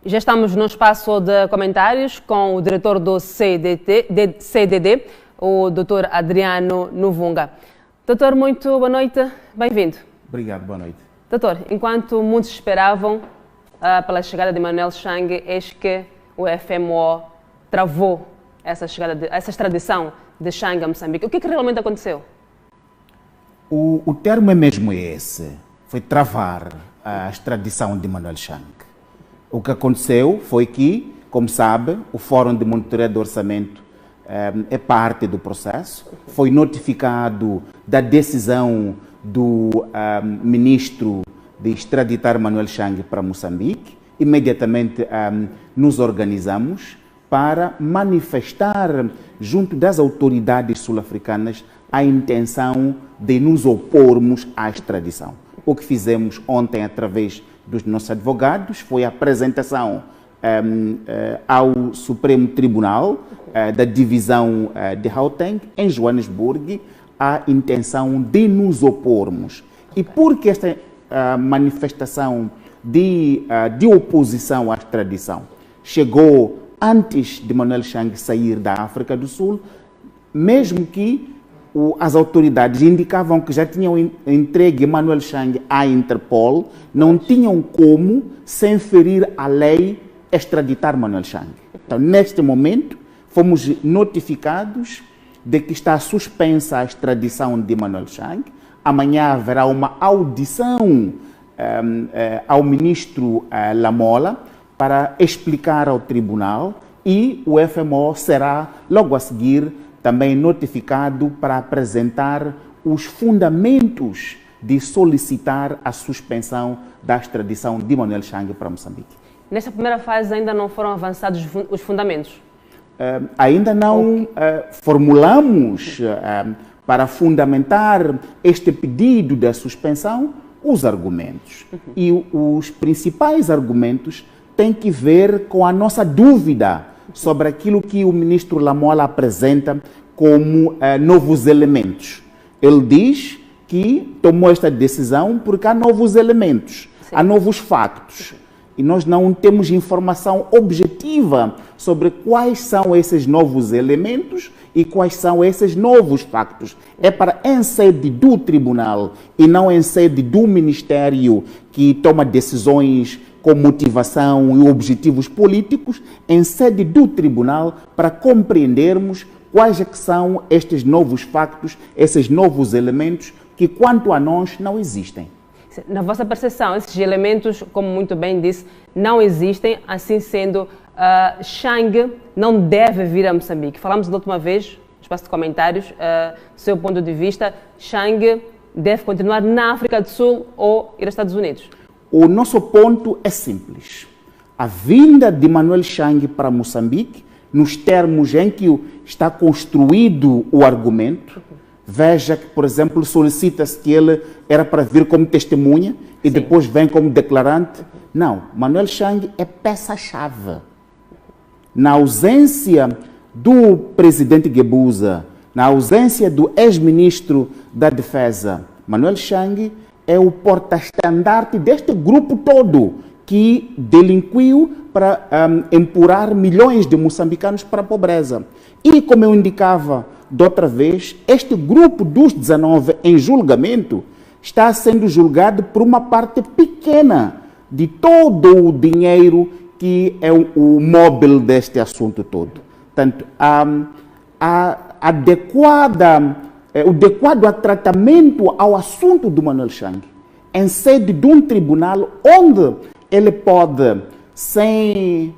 Já estamos no espaço de comentários com o diretor do CDD, o Dr. Adriano Novunga. Doutor, muito boa noite, bem-vindo. Obrigado, boa noite. Doutor, enquanto muitos esperavam pela chegada de Manuel Chang, eis que o FMO travou essa extradição de Chang a Moçambique. O que realmente aconteceu? O termo é mesmo esse, foi travar a extradição de Manuel Chang. O que aconteceu foi que, como sabe, o Fórum de Monitoria do Orçamento é parte do processo, foi notificado da decisão do ministro de extraditar Manuel Chang para Moçambique. Imediatamente nos organizamos para manifestar junto das autoridades sul-africanas a intenção de nos opormos à extradição. O que fizemos ontem através dos nossos advogados foi a apresentação ao Supremo Tribunal da Divisão de Gauteng, em Joanesburgo, a intenção de nos opormos. E porque esta manifestação de oposição à extradição chegou antes de Manuel Chang sair da África do Sul, mesmo que as autoridades indicavam que já tinham entregue Manuel Chang à Interpol, não tinham como, sem ferir a lei, extraditar Manuel Chang. Então, neste momento, fomos notificados de que está suspensa a extradição de Manuel Chang. Amanhã haverá uma audição ao ministro Lamola para explicar ao tribunal, e o FMO será, logo a seguir, também notificado para apresentar os fundamentos de solicitar a suspensão da extradição de Manuel Chang para Moçambique. Nesta primeira fase ainda não foram avançados os fundamentos? Ainda não formulamos para fundamentar este pedido da suspensão os argumentos. E os principais argumentos têm que ver com a nossa dúvida sobre aquilo que o ministro Lamola apresenta como novos elementos. Ele diz que tomou esta decisão porque há novos elementos, sim, há novos factos. E nós não temos informação objetiva sobre quais são esses novos elementos e quais são esses novos factos. É para em sede do tribunal e não em sede do ministério que toma decisões com motivação e objetivos políticos, em sede do tribunal, para compreendermos quais é que são estes novos factos, esses novos elementos que, quanto a nós, não existem. Na vossa percepção, esses elementos, como muito bem disse, não existem, assim sendo, Chang não deve vir a Moçambique. Falamos da última vez, no espaço de comentários, do seu ponto de vista, Chang deve continuar na África do Sul ou ir aos Estados Unidos? O nosso ponto é simples. A vinda de Manuel Chang para Moçambique, nos termos em que está construído o argumento, veja que, por exemplo, solicita-se que ele era para vir como testemunha e, sim, depois vem como declarante. Não, Manuel Chang é peça-chave. Na ausência do presidente Guebuza, na ausência do ex-ministro da Defesa, Manuel Chang é o porta-estandarte deste grupo todo que delinquiu para empurrar milhões de moçambicanos para a pobreza. E, como eu indicava de outra vez, este grupo dos 19 em julgamento está sendo julgado por uma parte pequena de todo o dinheiro que é o móvel deste assunto todo. Portanto, o adequado tratamento ao assunto do Manuel Chang em sede de um tribunal onde ele pode, sem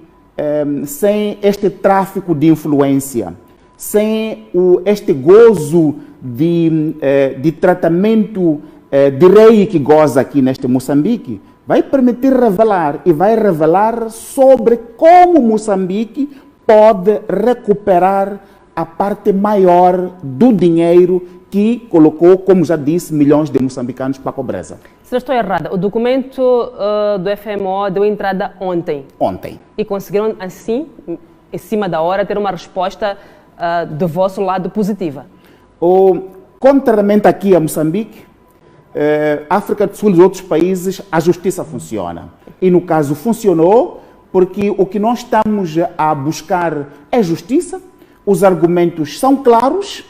este tráfico de influência, sem este gozo de tratamento de rei que goza aqui neste Moçambique, vai permitir revelar e vai revelar sobre como Moçambique pode recuperar a parte maior do dinheiro que colocou, como já disse, milhões de moçambicanos para a pobreza. Se não estou errada, o documento do FMO deu entrada ontem. Ontem. E conseguiram, assim, em cima da hora, ter uma resposta do vosso lado positiva? Contrariamente aqui a Moçambique, África do Sul e outros países, a justiça funciona. E no caso funcionou porque o que nós estamos a buscar é justiça, os argumentos são claros.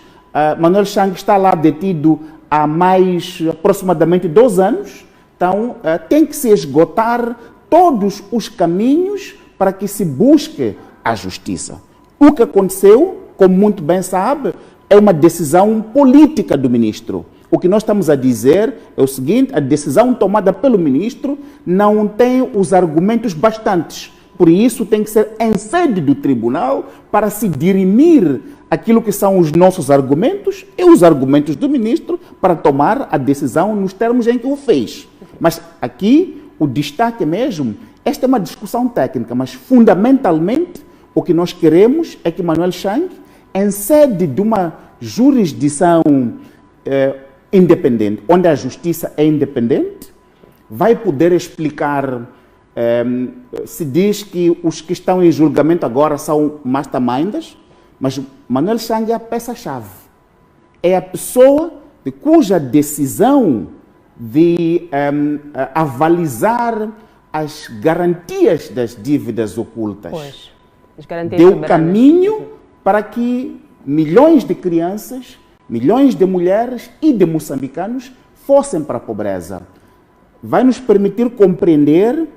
Manuel Chang está lá detido há mais aproximadamente 2 anos, então tem que se esgotar todos os caminhos para que se busque a justiça. O que aconteceu, como muito bem sabe, é uma decisão política do ministro. O que nós estamos a dizer é o seguinte: a decisão tomada pelo ministro não tem os argumentos bastantes. Por isso, tem que ser em sede do tribunal para se dirimir aquilo que são os nossos argumentos e os argumentos do ministro para tomar a decisão nos termos em que o fez. Mas aqui, o destaque mesmo, esta é uma discussão técnica, mas fundamentalmente o que nós queremos é que Manuel Chang, em sede de uma jurisdição independente, onde a justiça é independente, vai poder explicar. Se diz que os que estão em julgamento agora são masterminds, mas Manuel Chang é a peça-chave. É a pessoa cuja decisão de avalizar as garantias das dívidas ocultas deu caminho para que milhões de crianças, milhões de mulheres e de moçambicanos fossem para a pobreza. Vai nos permitir compreender.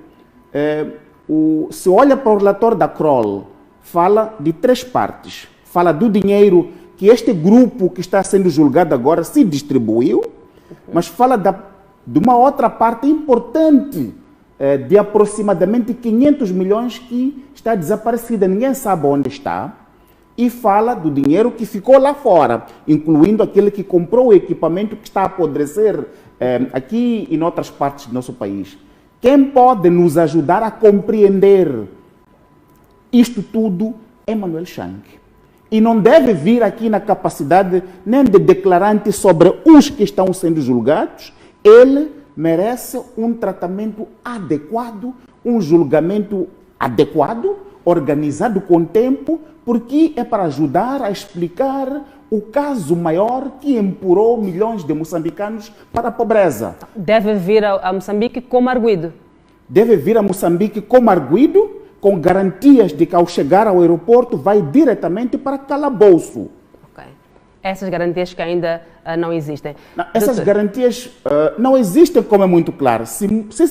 Se olha para o relatório da Kroll, fala de 3 partes. Fala do dinheiro que este grupo que está sendo julgado agora se distribuiu, mas fala de uma outra parte importante, de aproximadamente 500 milhões que está desaparecida, ninguém sabe onde está, e fala do dinheiro que ficou lá fora, incluindo aquele que comprou o equipamento que está a apodrecer aqui e em outras partes do nosso país. Quem pode nos ajudar a compreender isto tudo é Manuel Chang. E não deve vir aqui na capacidade nem de declarante sobre os que estão sendo julgados. Ele merece um tratamento adequado, um julgamento adequado, organizado com tempo, porque é para ajudar a explicar o caso maior que empurrou milhões de moçambicanos para a pobreza. Deve vir a Moçambique como arguido. Deve vir a Moçambique como arguido, com garantias de que ao chegar ao aeroporto vai diretamente para calabouço. Ok. Essas garantias que ainda não existem. Não, essas garantias não existem, como é muito claro. Se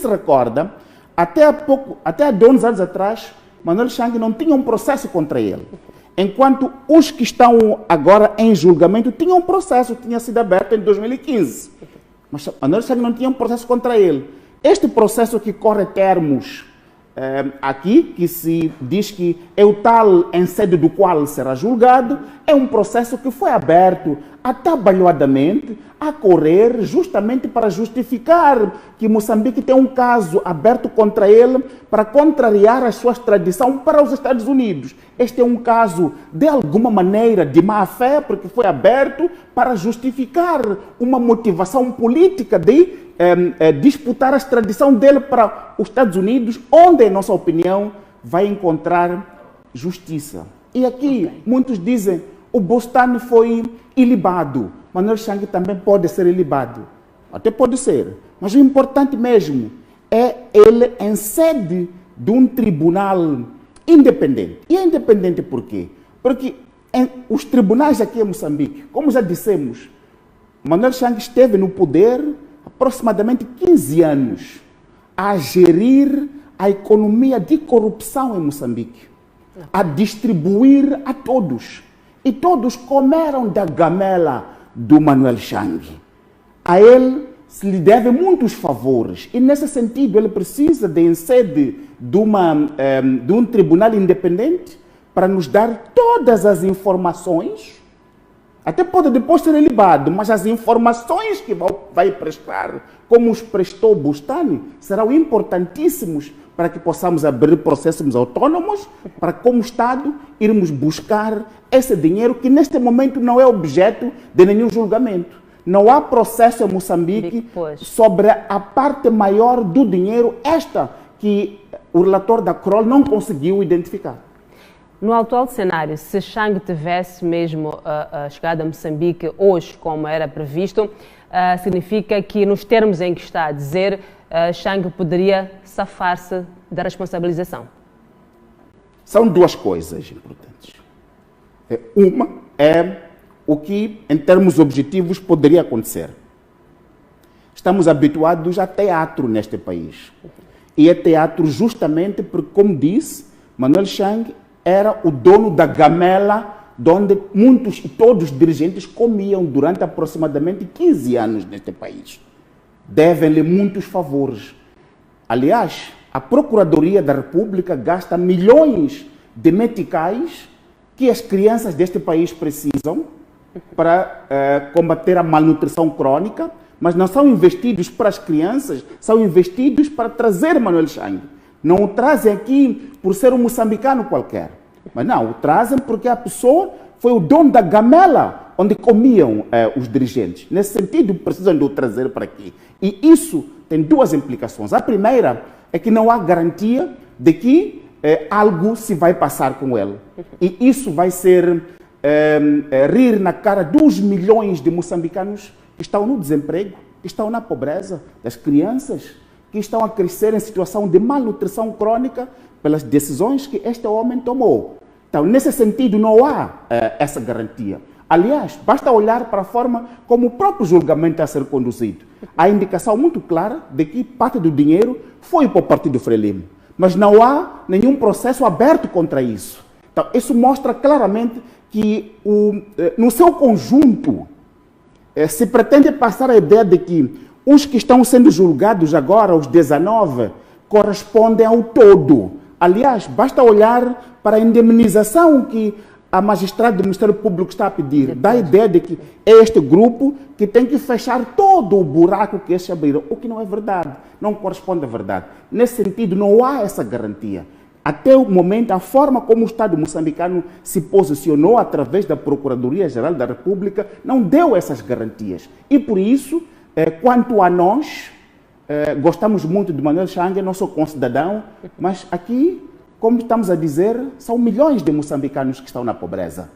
recorda, até há 12 anos atrás, Manuel Chang não tinha um processo contra ele. Enquanto os que estão agora em julgamento tinham um processo, tinha sido aberto em 2015. Mas Manuel Chang não tinha um processo contra ele. Este processo que corre termos aqui, que se diz que é o tal em sede do qual será julgado, é um processo que foi aberto atabalhoadamente a correr justamente para justificar que Moçambique tem um caso aberto contra ele para contrariar a sua extradição para os Estados Unidos. Este é um caso, de alguma maneira, de má-fé, porque foi aberto para justificar uma motivação política de disputar a extradição dele para os Estados Unidos, onde, em nossa opinião, vai encontrar justiça. E aqui, muitos dizem, o Bostani foi ilibado. Manuel Chang também pode ser ilibado. Até pode ser. Mas o importante mesmo é ele em sede de um tribunal independente. E é independente por quê? Porque os tribunais aqui em Moçambique, como já dissemos, Manuel Chang esteve no poder aproximadamente 15 anos a gerir a economia de corrupção em Moçambique, a distribuir a todos. E todos comeram da gamela do Manuel Chang. A ele se lhe deve muitos favores. E, nesse sentido, ele precisa de, em sede de um tribunal independente, para nos dar todas as informações. Até pode depois ser ilibado, mas as informações que vai prestar, como os prestou Bostani, serão importantíssimos para que possamos abrir processos autônomos, para, como Estado, irmos buscar esse dinheiro que, neste momento, não é objeto de nenhum julgamento. Não há processo em Moçambique sobre a parte maior do dinheiro, esta que o relator da Kroll não conseguiu identificar. No atual cenário, se Chang tivesse mesmo chegado a Moçambique hoje, como era previsto, significa que, nos termos em que está a dizer, Chang poderia safar-se da responsabilização? São duas coisas importantes. Uma é o que, em termos objetivos, poderia acontecer. Estamos habituados a teatro neste país. E é teatro justamente porque, como disse, Manuel Chang era o dono da gamela onde muitos e todos os dirigentes comiam durante aproximadamente 15 anos neste país. Devem-lhe muitos favores. Aliás, a Procuradoria da República gasta milhões de meticais que as crianças deste país precisam para combater a malnutrição crônica, mas não são investidos para as crianças, são investidos para trazer Manuel Chang. Não o trazem aqui por ser um moçambicano qualquer, mas não, o trazem porque a pessoa foi o dono da gamela onde comiam os dirigentes. Nesse sentido, precisam de o trazer para aqui. E isso tem duas implicações. A primeira é que não há garantia de que algo se vai passar com ele. E isso vai ser rir na cara dos milhões de moçambicanos que estão no desemprego, que estão na pobreza, das crianças que estão a crescer em situação de malnutrição crônica pelas decisões que este homem tomou. Então, nesse sentido, não há essa garantia. Aliás, basta olhar para a forma como o próprio julgamento está a ser conduzido. Há indicação muito clara de que parte do dinheiro foi para o Partido Frelimo, mas não há nenhum processo aberto contra isso. Então, isso mostra claramente que, no seu conjunto, se pretende passar a ideia de que os que estão sendo julgados agora, os 19, correspondem ao todo. Aliás, basta olhar para a indemnização que a magistrada do Ministério Público está a pedir. Dá a ideia de que é este grupo que tem que fechar todo o buraco que eles abriram, o que não é verdade, não corresponde à verdade. Nesse sentido, não há essa garantia. Até o momento, a forma como o Estado moçambicano se posicionou através da Procuradoria-Geral da República não deu essas garantias. E por isso, quanto a nós, gostamos muito de Manuel Chang, nosso concidadão, mas aqui, como estamos a dizer, são milhões de moçambicanos que estão na pobreza.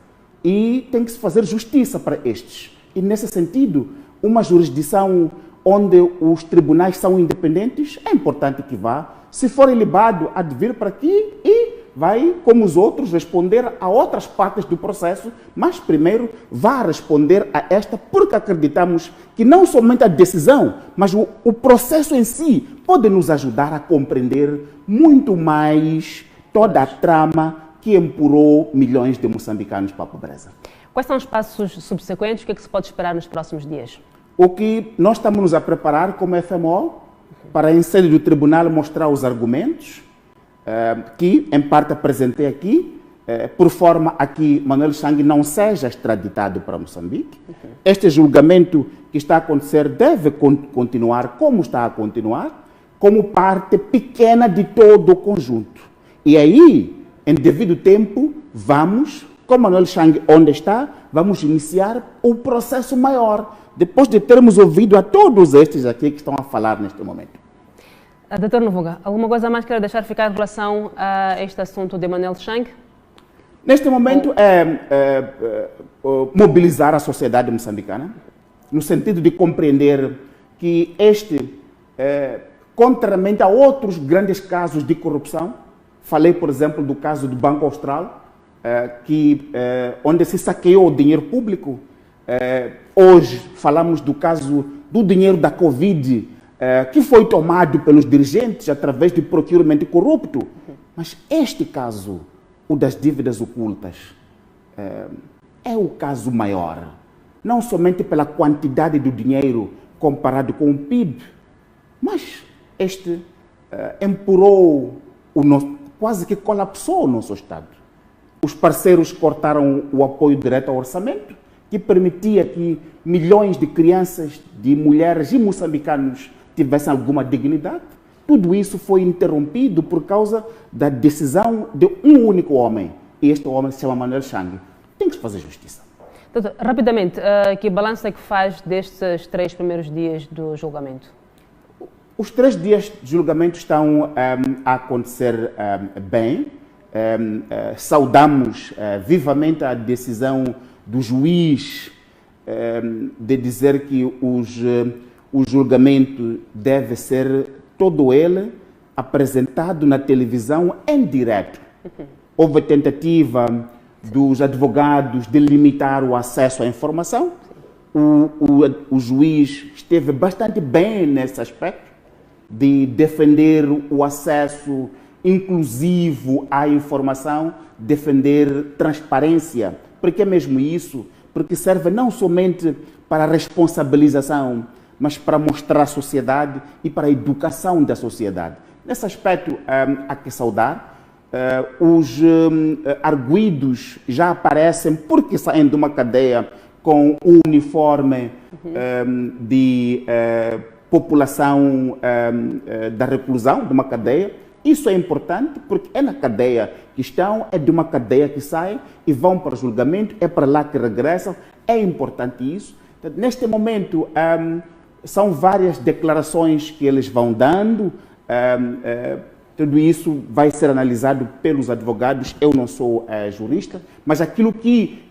E tem que se fazer justiça para estes. E nesse sentido, uma jurisdição onde os tribunais são independentes, é importante que vá. Se for ilibado, há de vir para aqui e vai, como os outros, responder a outras partes do processo, mas primeiro vá responder a esta, porque acreditamos que não somente a decisão, mas o processo em si pode nos ajudar a compreender muito mais toda a trama que empurrou milhões de moçambicanos para a pobreza. Quais são os passos subsequentes? O que é que se pode esperar nos próximos dias? O que nós estamos a preparar como FMO para, em sede do tribunal, mostrar os argumentos que, em parte, apresentei aqui, por forma a que Manuel Chang não seja extraditado para Moçambique. Este julgamento que está a acontecer deve continuar como está a continuar, como parte pequena de todo o conjunto. E aí, em devido tempo, vamos, com Manuel Chang onde está, vamos iniciar o processo maior, depois de termos ouvido a todos estes aqui que estão a falar neste momento. Doutor Novuga, alguma coisa mais quer deixar ficar em relação a este assunto de Manuel Chang? Neste momento mobilizar a sociedade moçambicana, no sentido de compreender que contrariamente a outros grandes casos de corrupção, falei, por exemplo, do caso do Banco Austral, onde se saqueou o dinheiro público. Hoje falamos do caso do dinheiro da Covid, que foi tomado pelos dirigentes através de procurement corrupto. Mas este caso, o das dívidas ocultas, é o caso maior. Não somente pela quantidade do dinheiro comparado com o PIB, mas este empurrou, quase que colapsou o nosso Estado. Os parceiros cortaram o apoio direto ao orçamento, que permitia que milhões de crianças, de mulheres e moçambicanos tivessem alguma dignidade. Tudo isso foi interrompido por causa da decisão de um único homem. E este homem se chama Manuel Chang. Tem que se fazer justiça. Doutor, rapidamente, que balanço é que faz destes 3 primeiros dias do julgamento? Os 3 dias de julgamento estão a acontecer bem. Saudamos vivamente a decisão do juiz de dizer que o julgamento deve ser todo ele apresentado na televisão em direto. houve tentativa dos advogados de limitar o acesso à informação. O juiz esteve bastante bem nesse aspecto, de defender o acesso inclusivo à informação, defender transparência. Por que mesmo isso? Porque serve não somente para a responsabilização, mas para mostrar à sociedade e para a educação da sociedade. Nesse aspecto, há que saudar. Os arguidos já aparecem porque saem de uma cadeia com o uniforme de população da reclusão, de uma cadeia. Isso é importante porque é na cadeia que estão, é de uma cadeia que saem e vão para o julgamento, é para lá que regressam. É importante isso. Então, neste momento, são várias declarações que eles vão dando. Tudo isso vai ser analisado pelos advogados. Eu não sou jurista, mas aquilo que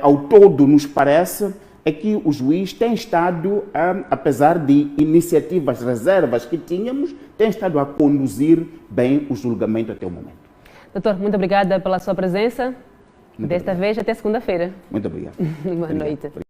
ao todo nos parece é que o juiz tem estado, apesar de iniciativas, reservas que tínhamos, tem estado a conduzir bem o julgamento até o momento. Doutor, muito obrigada pela sua presença. Muito Desta obrigado. vez, até segunda-feira. Muito obrigado. Boa noite.